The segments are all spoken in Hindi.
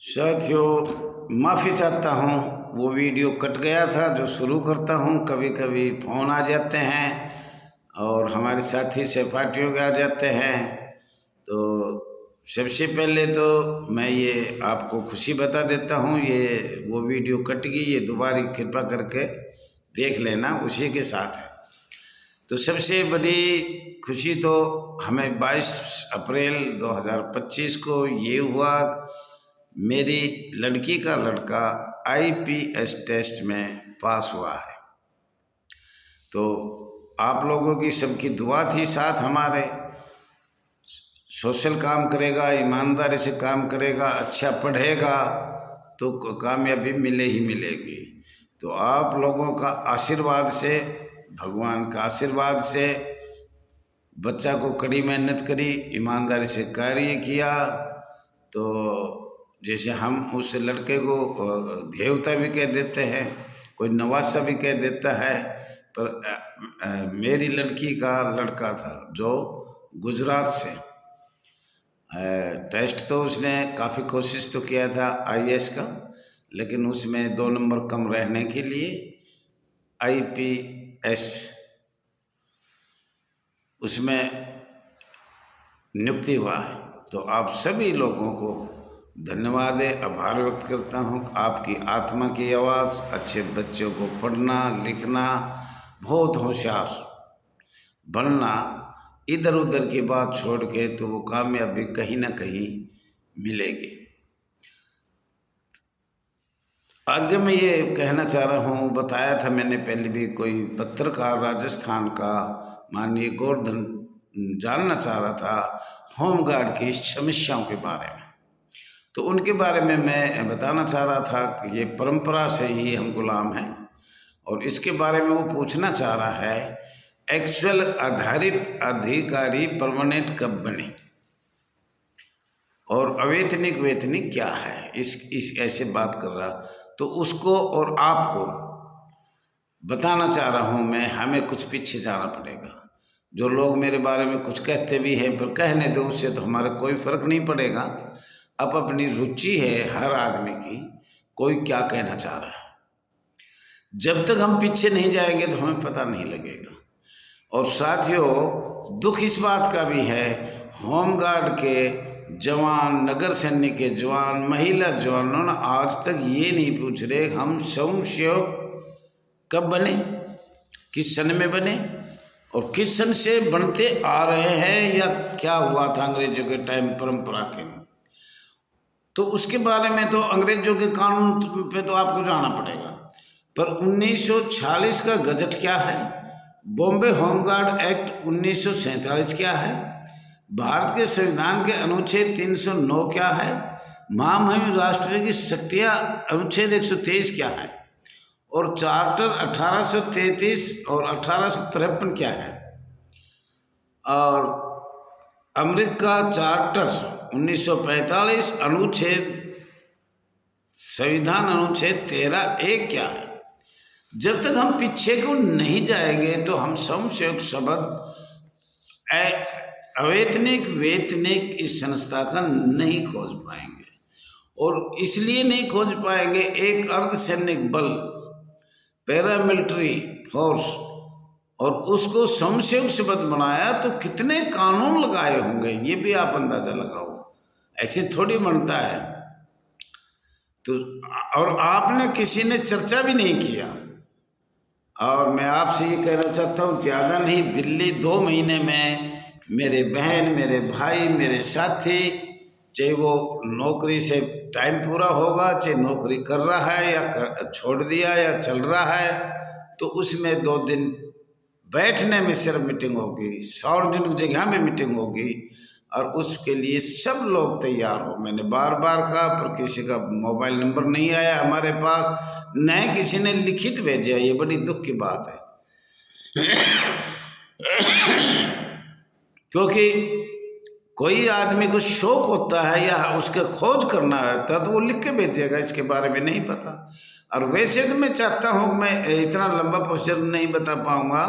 साथियों, माफ़ी चाहता हूँ। वो वीडियो कट गया था जो शुरू करता हूँ। कभी कभी फ़ोन आ जाते हैं और हमारे साथी सहपाठियों के आ जाते हैं। तो सबसे पहले तो मैं ये आपको खुशी बता देता हूँ, ये वो वीडियो कट गई, ये दोबारा कृपा करके देख लेना, उसी के साथ है। तो सबसे बड़ी खुशी तो हमें 22 अप्रैल 2025 को ये हुआ, मेरी लड़की का लड़का IPS टेस्ट में पास हुआ है। तो आप लोगों की सबकी दुआ थी साथ हमारे। सोशल काम करेगा, ईमानदारी से काम करेगा, अच्छा पढ़ेगा तो कामयाबी मिले ही मिलेगी। तो आप लोगों का आशीर्वाद से, भगवान का आशीर्वाद से बच्चा को कड़ी मेहनत करी, ईमानदारी से कार्य किया। तो जैसे हम उस लड़के को देवता भी कह देते हैं, कोई नवासा भी कह देता है, पर मेरी लड़की का लड़का था जो गुजरात से। टेस्ट तो उसने काफ़ी कोशिश तो किया था IAS का, लेकिन उसमें 2 नंबर कम रहने के लिए IPS उसमें नियुक्ति हुआ है। तो आप सभी लोगों को धन्यवाद है, आभार व्यक्त करता हूँ। आपकी आत्मा की आवाज़, अच्छे बच्चों को पढ़ना लिखना, बहुत होशियार बनना, इधर उधर की बात छोड़ के, तो वो कामयाबी कहीं ना कहीं मिलेगी। आगे मैं ये कहना चाह रहा हूँ, बताया था मैंने पहले भी, कोई पत्रकार राजस्थान का माननीय गोवर्धन जानना चाह रहा था होमगार्ड की समस्याओं के बारे में। तो उनके बारे में मैं बताना चाह रहा था कि ये परंपरा से ही हम गुलाम हैं, और इसके बारे में वो पूछना चाह रहा है एक्चुअल आधारित अधिकारी परमानेंट कब बने और अवैतनिक वेतनिक क्या है, इस ऐसे बात कर रहा। तो उसको और आपको बताना चाह रहा हूँ मैं, हमें कुछ पीछे जाना पड़ेगा। जो लोग मेरे बारे में कुछ कहते भी हैं, पर कहने दो, उससे तो हमारा कोई फर्क नहीं पड़ेगा। अब अपनी रुचि है हर आदमी की, कोई क्या कहना चाह रहा है। जब तक हम पीछे नहीं जाएंगे तो हमें पता नहीं लगेगा। और साथियों, दुख इस बात का भी है, होमगार्ड के जवान, नगर सैनिक के जवान, महिला जवानों ने आज तक ये नहीं पूछ रहे हम स्वयंसेवक कब बने, किस सन में बने और किस सन से बनते आ रहे हैं, या क्या हुआ था अंग्रेजों के टाइम परंपरा के। तो उसके बारे में तो अंग्रेजों के कानून पे तो आपको जाना पड़ेगा। पर 1946 का गजट क्या है, बॉम्बे होमगार्ड एक्ट 1947 क्या है, भारत के संविधान के अनुच्छेद 309 क्या है, महामहिम राष्ट्रपति की शक्तियाँ अनुच्छेद 123 क्या है, और चार्टर 1833 और 1853 क्या है, और अमेरिका चार्टर 1945 अनुच्छेद, संविधान अनुच्छेद 13(a) क्या है। जब तक हम पीछे को नहीं जाएंगे तो हम स्वयंसेवक शब्द, अवैतनिक वेतनिक इस संस्था का नहीं खोज पाएंगे। और इसलिए नहीं खोज पाएंगे, एक अर्धसैनिक बल, पैरामिलिट्री फोर्स, और उसको स्वयंसेवक शब्द बनाया तो कितने कानून लगाए होंगे, ये भी आप अंदाजा लगाओ। ऐसे थोड़ी बनता है। तो और आपने किसी ने चर्चा भी नहीं किया। और मैं आपसे ये कहना चाहता हूँ, ज़्यादा नहीं, दिल्ली 2 महीने में मेरे बहन, मेरे भाई, मेरे साथी, चाहे वो नौकरी से टाइम पूरा होगा, चाहे नौकरी कर रहा है या छोड़ दिया या चल रहा है, तो उसमें 2 दिन बैठने में सिर्फ मीटिंग होगी, सार्वजनिक जगह में मीटिंग होगी, और उसके लिए सब लोग तैयार हो। मैंने बार बार कहा, पर किसी का मोबाइल नंबर नहीं आया हमारे पास, न किसी ने लिखित भेजा। ये बड़ी दुख की बात है। क्योंकि कोई आदमी को शौक होता है या उसका खोज करना होता है तो वो लिख के भेजेगा, इसके बारे में नहीं पता। और वैसे तो मैं चाहता हूँ, मैं इतना लंबा प्रोसीजर नहीं बता पाऊँगा,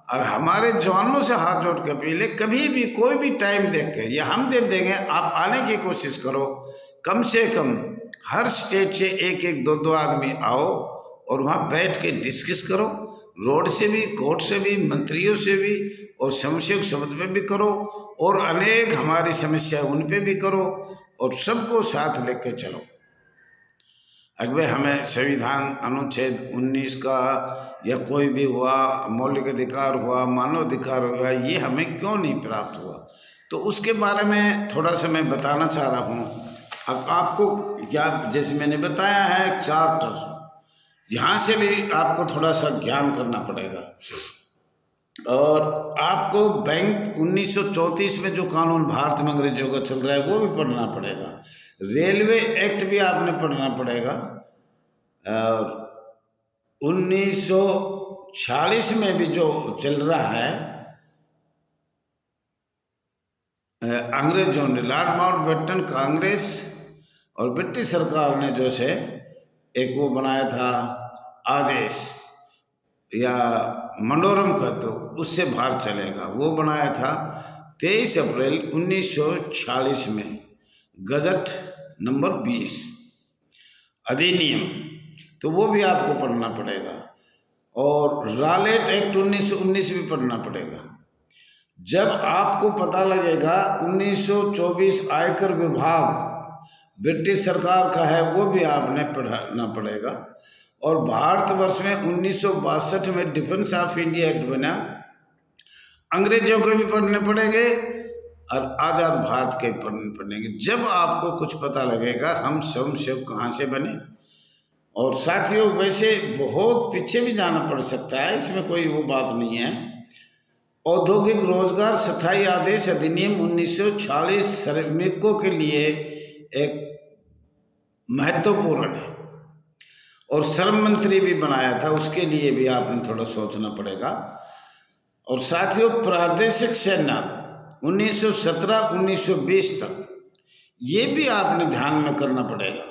और हमारे जवानों से हाथ जोड़ के अपील है, कभी भी कोई भी टाइम देख के, या हम दे देंगे, आप आने की कोशिश करो। कम से कम हर स्टेट से एक एक दो दो आदमी आओ और वहाँ बैठ के डिस्कस करो, रोड से भी, कोर्ट से भी, मंत्रियों से भी, और समस्या शब्द में भी करो, और अनेक हमारी समस्या उन पे भी करो, और सबको साथ लेके चलो। अगर हमें संविधान अनुच्छेद 19 का या कोई भी हुआ, मौलिक अधिकार हुआ, मानवाधिकार हुआ, ये हमें क्यों नहीं प्राप्त हुआ, तो उसके बारे में थोड़ा सा मैं बताना चाह रहा हूँ। अब आपको क्या, जैसे मैंने बताया है चार्टर, यहाँ से भी आपको थोड़ा सा ज्ञान करना पड़ेगा। और आपको बैंक 1934 में जो कानून भारत में अंग्रेजों का चल रहा है वो भी पढ़ना पड़ेगा। रेलवे एक्ट भी आपने पढ़ना पड़ेगा। और 1946 में भी जो चल रहा है, अंग्रेजों ने, लॉर्ड माउंटबेटन कांग्रेस और ब्रिटिश सरकार ने जो से एक वो बनाया था आदेश, या मनोरम का, तो उससे बाहर चलेगा, वो बनाया था 23 अप्रैल 1946 में, गजट नंबर 20 अधिनियम, तो वो भी आपको पढ़ना पड़ेगा। और रॉलेट एक्ट 1919 भी पढ़ना पड़ेगा। जब आपको पता लगेगा 1924 आयकर विभाग ब्रिटिश सरकार का है, वो भी आपने पढ़ना पड़ेगा। और भारतवर्ष में 1962 में डिफेंस ऑफ इंडिया एक्ट बना, अंग्रेजों के भी पढ़ने पड़ेंगे और आज़ाद भारत के पढ़ने पड़ेंगे। जब आपको कुछ पता लगेगा हम स्वयं कहाँ से बने। और साथियों, वैसे बहुत पीछे भी जाना पड़ सकता है, इसमें कोई वो बात नहीं है। औद्योगिक रोजगार स्थायी आदेश अधिनियम 1946 श्रमिकों के लिए एक महत्वपूर्ण है, और श्रम मंत्री भी बनाया था, उसके लिए भी आपने थोड़ा सोचना पड़ेगा। और साथियों, प्रादेशिक सेना 1917-1920 तक, ये भी आपने ध्यान में करना पड़ेगा।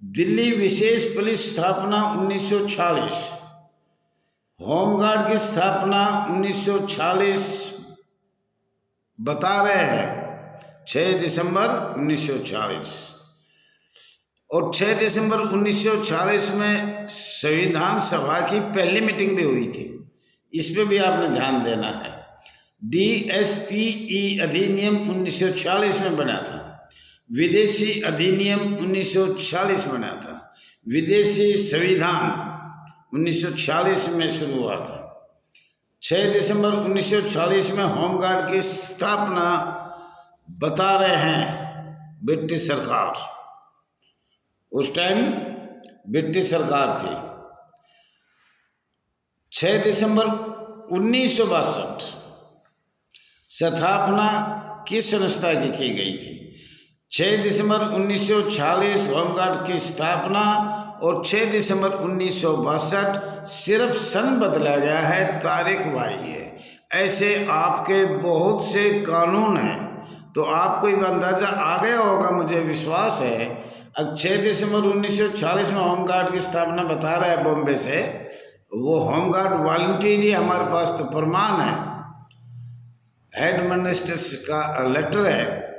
दिल्ली विशेष पुलिस स्थापना 1946, होमगार्ड की स्थापना 1946 बता रहे हैं, 6 दिसंबर 1946। और 6 दिसंबर 1946 में संविधान सभा की पहली मीटिंग भी हुई थी, इस पर भी आपने ध्यान देना है। DSPE अधिनियम 1946 में बना था। विदेशी अधिनियम 1946 बना था। विदेशी संविधान 1946 में शुरू हुआ था। 6 दिसंबर 1946 में होमगार्ड की स्थापना बता रहे हैं ब्रिटिश सरकार, उस टाइम ब्रिटिश सरकार थी। 6 दिसंबर 1962 स्थापना किस संस्था की गई थी? 6 दिसंबर 1946 होमगार्ड की स्थापना, और 6 दिसंबर 1962 सिर्फ सन बदला गया है, तारीख वही है। ऐसे आपके बहुत से कानून हैं, तो आपको ये अंदाजा आ गया होगा, मुझे विश्वास है। अब 6 दिसंबर 1946 में होमगार्ड की स्थापना बता रहा है बॉम्बे से, वो होमगार्ड वॉलंटियरी हमारे पास तो प्रमाण है, हेड मिनिस्टर्स का लेटर है।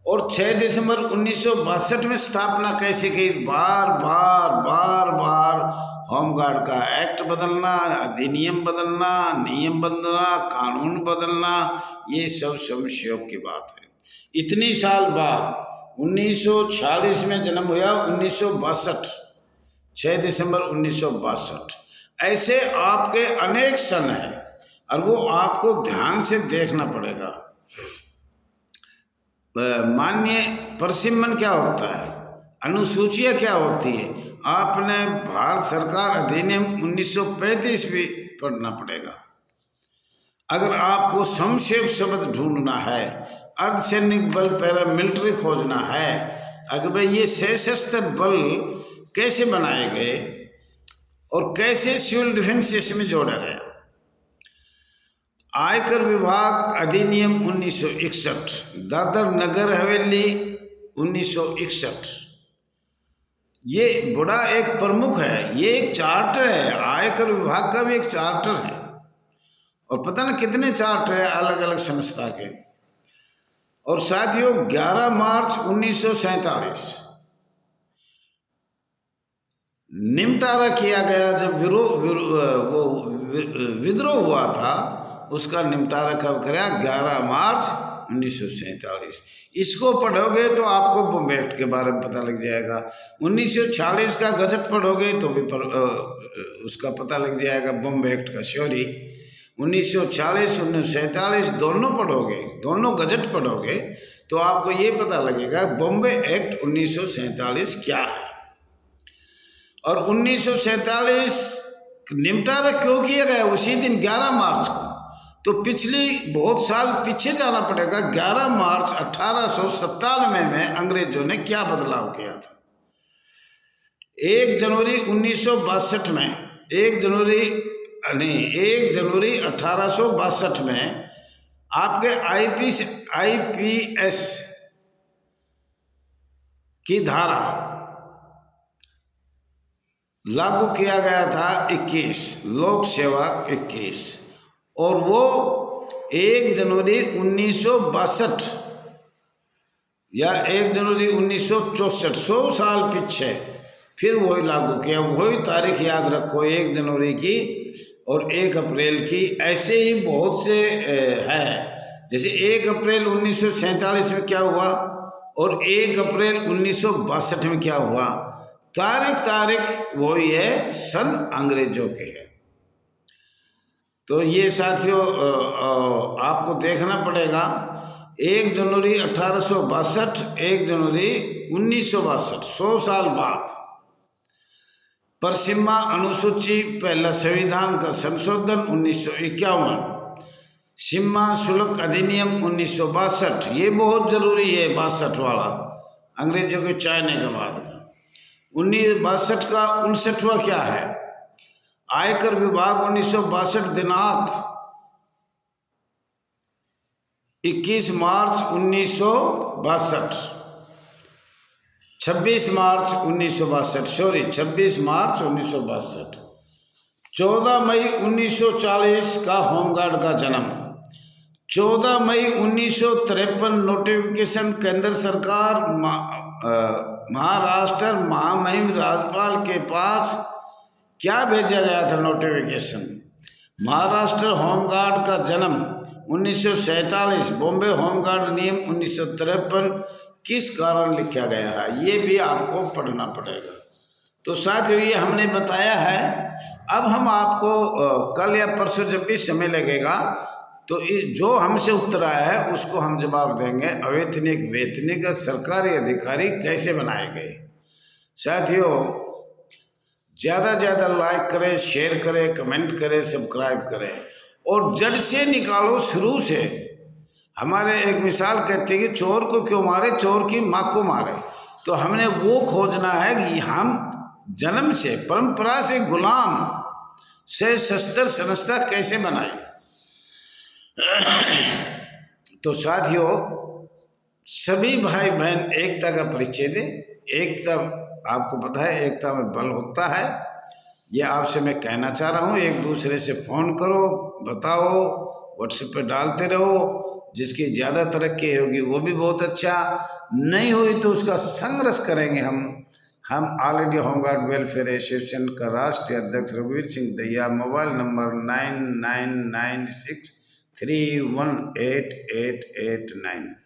और 6 दिसंबर 1962 में स्थापना कैसे की? बार बार होमगार्ड का एक्ट बदलना, अधिनियम बदलना, नियम बदलना, कानून बदलना, ये सब समस्याओं की बात है। इतनी साल बाद 1946 में जन्म हुआ, 1962, 6 दिसंबर 1962। ऐसे आपके अनेक सन हैं, और वो आपको ध्यान से देखना पड़ेगा। माननीय परिसीमन क्या होता है, अनुसूचियाँ क्या होती है, आपने भारत सरकार अधिनियम 1935 भी पढ़ना पड़ेगा। अगर आपको संक्षेप शब्द ढूंढना है, अर्धसैनिक बल, पैरामिलिट्री खोजना है, अगर भाई ये सशस्त्र बल कैसे बनाए गए और कैसे सिविल डिफेंस इसमें जोड़ा गया। आयकर विभाग अधिनियम 1961, दादर नगर हवेली 1961, ये बड़ा एक प्रमुख है, ये एक चार्टर है, आयकर विभाग का भी एक चार्टर है। और पता ना कितने चार्ट है अलग अलग संस्था के। और साथियों 11 मार्च 1947 निमटारा किया गया, जब विद्रोह हुआ था उसका निमटारा कब कराया? 11 मार्च 1947। इसको पढ़ोगे तो आपको बॉम्बे एक्ट के बारे में पता लग जाएगा। 1946 का गजट पढ़ोगे तो भी उसका पता लग जाएगा, बॉम्बे एक्ट का। सॉरी, 1940 1947 दोनों पढ़ोगे, दोनों गजट पढ़ोगे तो आपको ये पता लगेगा बॉम्बे एक्ट 1947 क्या है। और 1947 निमटारा क्यों किया गया उसी दिन 11 मार्च को? तो पिछली बहुत साल पीछे जाना पड़ेगा। 11 मार्च 1897 में अंग्रेजों ने क्या बदलाव किया था? 1 जनवरी 1962 में 1 जनवरी 1862 में आपके आईपीएस की धारा लागू किया गया था 21, लोक सेवा 21, और वो 1 जनवरी 1962 या 1 जनवरी 1964, 100 साल पीछे फिर वही लागू किया। वही तारीख याद रखो, 1 जनवरी की और 1 अप्रैल की। ऐसे ही बहुत से है, जैसे 1 अप्रैल 1947 में क्या हुआ और 1 अप्रैल 1962 में क्या हुआ। तारीख वही है, सन अंग्रेजों के है। तो ये साथियों आपको देखना पड़ेगा। 1 जनवरी 1862, 1 जनवरी 1962, 100 साल बाद। पश्चिमा अनुसूची, पहला संविधान का संशोधन 1951, सीमा शुल्क अधिनियम 1962, ये बहुत जरूरी है 62 वाला, अंग्रेजों के चाहने के बाद का। 1962 का 59वां क्या है? आयकर विभाग 1962 दिनांक 21 मार्च 1962, 26 मार्च 1962, सॉरी 26 मार्च 1962। 14 मई 1940 का होमगार्ड का जन्म। 14 मई 1953 नोटिफिकेशन केंद्र सरकार महाराष्ट्र महामहिम राज्यपाल के पास क्या भेजा गया था? नोटिफिकेशन। महाराष्ट्र होमगार्ड का जन्म 1947, बॉम्बे होमगार्ड नियम 1953 किस कारण लिखा गया है, ये भी आपको पढ़ना पड़ेगा। तो साथियों ये हमने बताया है। अब हम आपको कल या परसों जब भी समय लगेगा तो जो हमसे उत्तर आया है उसको हम जवाब देंगे। अवैतनिक वैतनिक सरकारी अधिकारी कैसे बनाए गए। साथियों ज़्यादा ज़्यादा लाइक करें, शेयर करें, कमेंट करें, सब्सक्राइब करें और जड़ से निकालो, शुरू से। हमारे एक मिसाल कहते हैं कि चोर को क्यों मारे, चोर की माँ को मारे। तो हमने वो खोजना है कि हम जन्म से परंपरा से गुलाम से शस्त्र संस्था कैसे बनाए। तो साथियों सभी भाई बहन एकता का परिचय दें। एकता, आपको पता है एकता में बल होता है, ये आपसे मैं कहना चाह रहा हूँ। एक दूसरे से फ़ोन करो, बताओ, व्हाट्सएप पे डालते रहो। जिसकी ज़्यादा तरक्की होगी वो भी बहुत अच्छा, नहीं हुई तो उसका संघर्ष करेंगे हम all India home guard welfare association का राष्ट्रीय अध्यक्ष रघुवीर सिंह दहिया। Mobile number 9996318889।